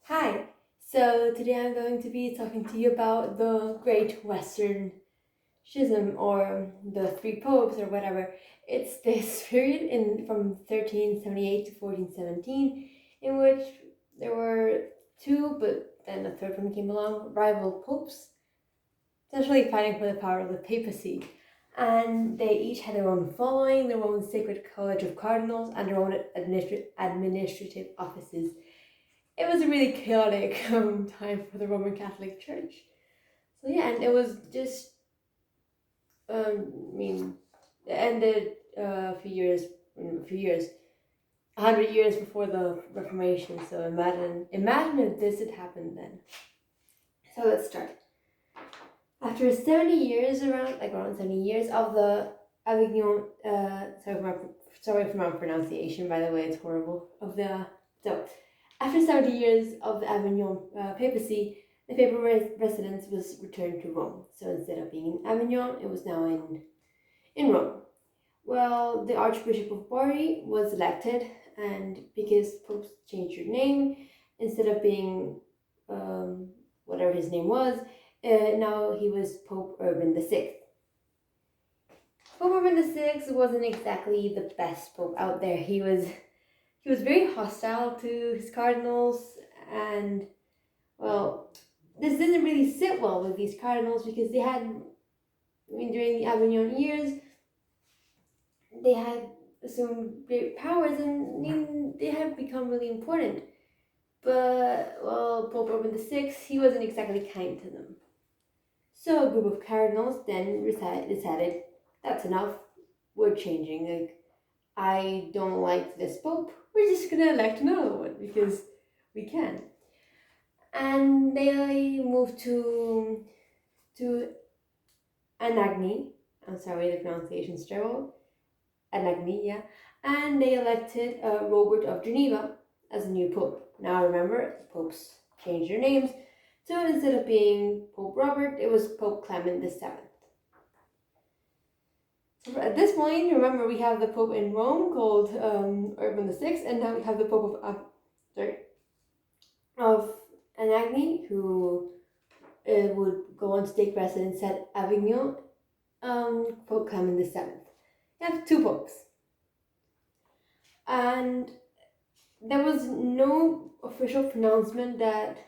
Hi, so today I'm going to be talking to you about the Great Western Schism or the Three Popes or whatever. It's this period from 1378 to 1417 in which there were two, but then a third one came along, rival popes, essentially fighting for the power of the papacy. And they each had their own following, their own sacred college of cardinals, and their own administrative offices. It was a really chaotic time for the Roman Catholic Church. So yeah, and it was just, I mean, it ended a few years, 100 years before the Reformation. So imagine if this had happened then. So let's start. After 70 years, around 70 years of the Avignon, sorry for my pronunciation, by the way, it's horrible. So after 70 years of the Avignon papacy, the papal residence was returned to Rome. So instead of being in Avignon, it was now in Rome. Well, the Archbishop of Bari was elected, and because popes changed their name, instead of being whatever his name was, now he was Pope Urban VI. Pope Urban VI wasn't exactly the best pope out there. He was very hostile to his cardinals, and well, this didn't really sit well with these cardinals because during the Avignon years, they had assumed great powers and they had become really important. But, well, Pope Urban VI, he wasn't exactly kind to them. So a group of cardinals then decided, that's enough, we're changing. I don't like this pope, we're just gonna elect another one because we can. And they moved to Anagni. I'm sorry, the pronunciation's terrible. Anagni, yeah. And they elected Robert of Geneva as a new pope. Now remember, popes changed their names, so instead of being Pope Robert, it was Pope Clement VII. So at this point, remember we have the Pope in Rome called Urban VI, and now we have the Pope of Anagni, who would go on to take residence at Avignon, Pope Clement VII. You have two popes. And there was no official pronouncement that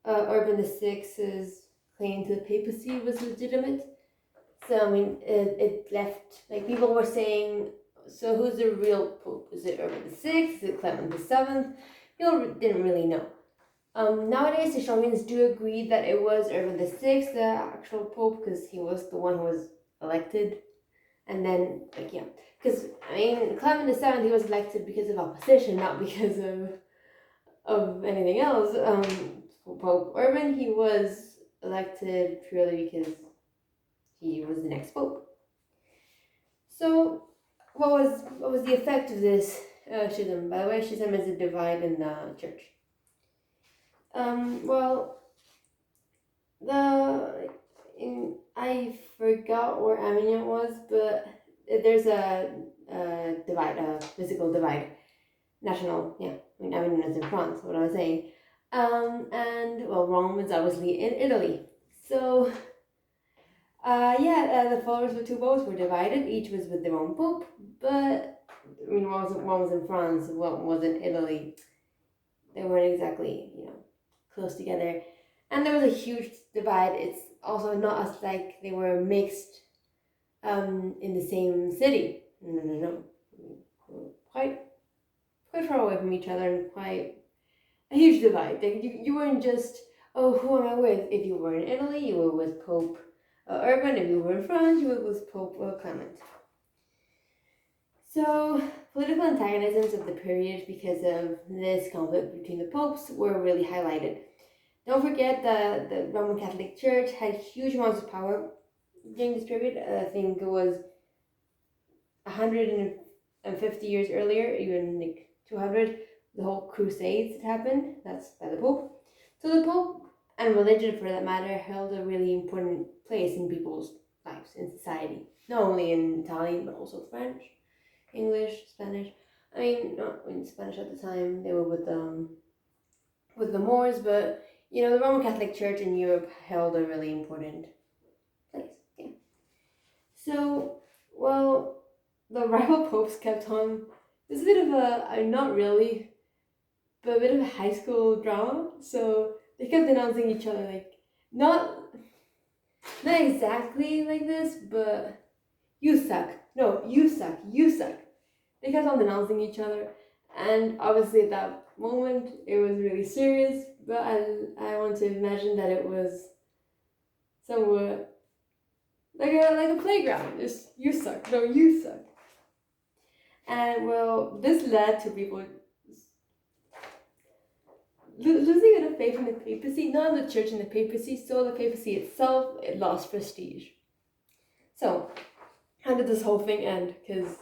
Urban VI's claim to the papacy was legitimate. So, I mean, it left, like, people were saying, so who's the real pope? Is it Urban VI? Is it Clement VII? People didn't really know. Nowadays, historians do agree that it was Urban VI, the actual pope, because he was the one who was elected. And then, because, I mean, Clement VII, he was elected because of opposition, not because of anything else. Pope Urban, he was elected purely because he was the next pope. So, what was the effect of this schism? By the way, schism is a divide in the church. Well, I forgot where Avignon was, but there's a divide, a physical divide, national. Yeah, I mean Avignon is in France. What I was saying, and well, Rome is obviously in Italy. So, the followers of the two popes were divided. Each was with their own pope, but I mean, one was in France, one was in Italy. They weren't exactly, close together. And there was a huge divide. It's also not as like they were mixed in the same city. No. Quite far away from each other and quite a huge divide. Like you weren't just, oh, who am I with? If you were in Italy, you were with Pope Urban. If you were in France, you were with Pope Clement. So, political antagonisms of the period because of this conflict between the popes were really highlighted. Don't forget that the Roman Catholic Church had huge amounts of power during this period. I think it was 150 years earlier, even like 200, the whole Crusades had happened. That's by the Pope. So the Pope and religion, for that matter, held a really important place in people's lives, in society. Not only in Italian, but also French, English, Spanish. I mean, not in Spanish at the time. They were with with the Moors, but the Roman Catholic Church in Europe held a really important place. Yeah. So, well, the rival popes kept on. There's a bit of not really, but a bit of a high school drama. So they kept denouncing each other, like not exactly like this, but you suck. No, you suck. You suck. They kept on denouncing each other, and obviously at that moment it was really serious. But I want to imagine that it was somewhat like a playground. Just you suck. No, you suck. And well, this led to people losing a bit of faith in the papacy, not in the church and the papacy, so the papacy itself, it lost prestige. So, how did this whole thing end? Because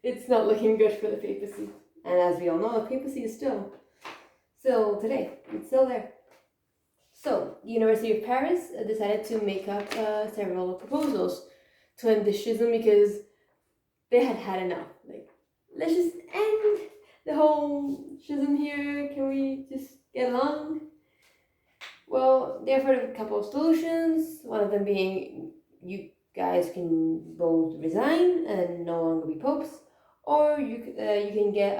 it's not looking good for the papacy. And as we all know, the papacy is still today, it's still there. So, the University of Paris decided to make up several proposals to end the schism because they had had enough. Like, let's just end the whole schism here. Can we just get along? Well, they offered a couple of solutions. One of them being you guys can both resign and no longer be popes, or you can get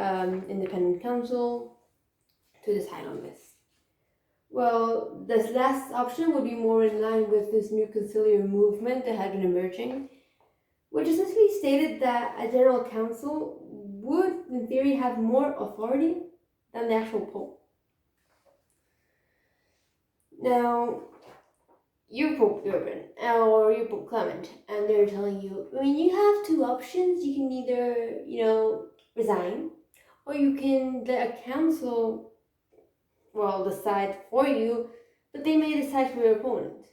independent council to decide on this. Well, this last option would be more in line with this new conciliar movement that had been emerging, which essentially stated that a general council would, in theory, have more authority than the actual pope. Now, you're Pope Urban or you're Pope Clement, and they're telling you, you have two options. You can either, resign, or you can let a council, decide for you, but they may decide for your opponent.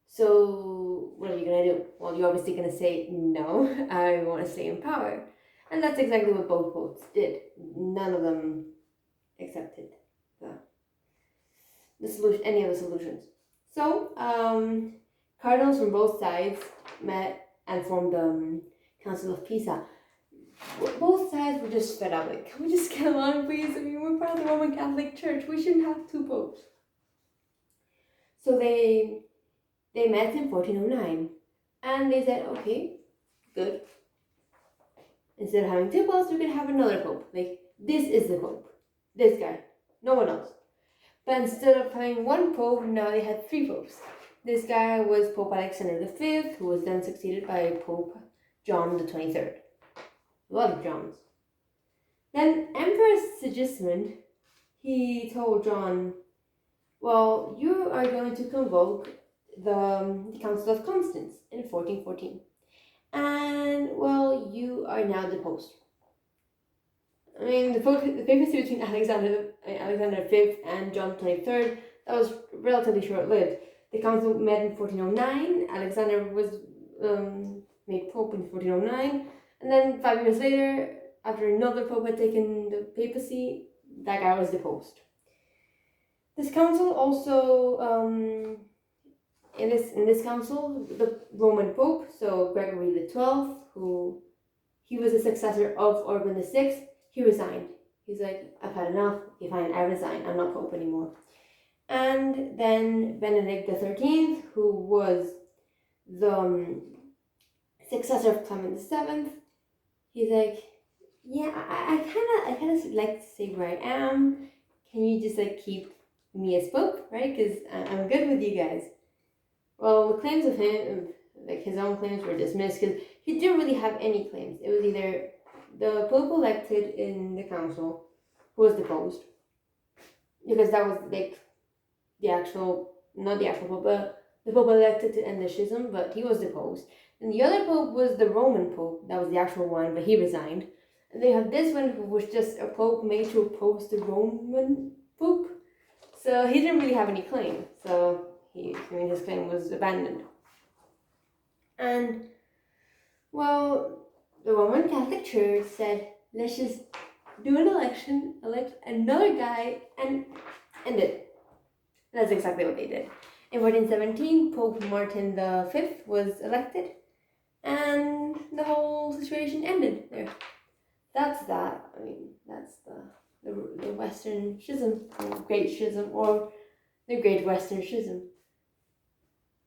So, what are you going to do? Well, you're obviously going to say, no, I want to stay in power. And that's exactly what both popes did. None of them accepted the solution, any of the solutions. So, cardinals from both sides met and formed the Council of Pisa. Both sides were just fed up. Like, can we just get along, please? We're part of the Roman Catholic Church. We shouldn't have two popes. So they met in 1409, and they said, okay, good. Instead of having two popes, we can have another pope. Like, this is the pope. This guy. No one else. But instead of having one pope, now they had three popes. This guy was Pope Alexander V, who was then succeeded by Pope John the 23rd. A lot of Johns. Then Emperor Sigismund, he told John, well, you are going to convoke the Council of Constance in 1414. And, well, you are now deposed. The papacy between Alexander V and John XXIII, that was relatively short-lived. The council met in 1409. Alexander was made pope in 1409, and then 5 years later, after another pope had taken the papacy, that guy was deposed. This council also, in this council, the Roman Pope, so Gregory XII, who he was the successor of Urban VI, he resigned. He's like, I've had enough. Okay, fine, I resign. I'm not Pope anymore. And then Benedict XIII, who was the successor of Clement VII, he's like, yeah, I kind of like to stay where I am. Can you just keep me as Pope, right? Because I'm good with you guys. Well, the claims of him, his own claims, were dismissed because he didn't really have any claims. It was either the Pope elected in the council, who was deposed, because that was not the actual Pope, but the Pope elected to end the schism, but he was deposed. And the other Pope was the Roman Pope, that was the actual one, but he resigned. And they have this one, who was just a Pope made to oppose the Roman Pope, so he didn't really have any claim, so his claim was abandoned. And, well, the Roman Catholic Church said, let's just do an election, elect another guy, and end it. That's exactly what they did. In 1417, Pope Martin V was elected, and the whole situation ended there. That's that. That's the Western Schism, the Great Schism, or the Great Western Schism.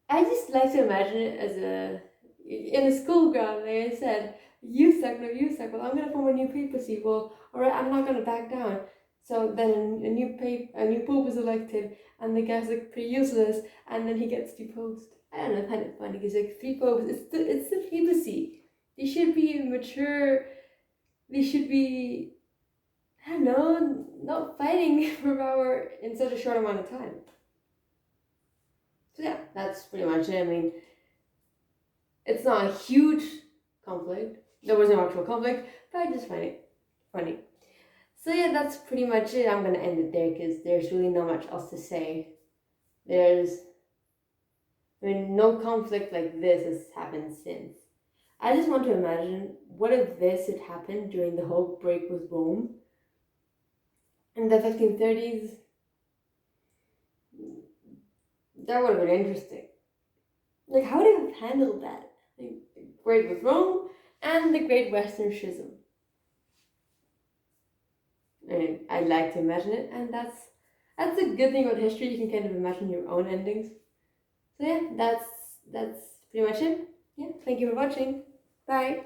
I just like to imagine it as in a school ground. They said, "You suck, no, you suck." Well, I'm gonna form a new papacy. Well, all right, I'm not gonna back down. So then a new pope is elected, and the guy's like pretty useless, and then he gets deposed. I don't know, kind of funny because like 3 popes. It's the papacy. They should be mature. They should be, I don't know, not fighting for power in such a short amount of time. So yeah, that's pretty much it. I mean, it's not a huge conflict. There was no actual conflict, but I just find it funny. So yeah, that's pretty much it. I'm gonna end it there because there's really not much else to say. No conflict like this has happened since. I just want to imagine, what if this had happened during the whole break with Rome in the 1530s? That would have been interesting. Like, how would they have handled that? Like, break with Rome and the Great Western Schism. And I like to imagine it, and that's a good thing about history. You can kind of imagine your own endings. So yeah, that's pretty much it. Yeah, thank you for watching. Bye.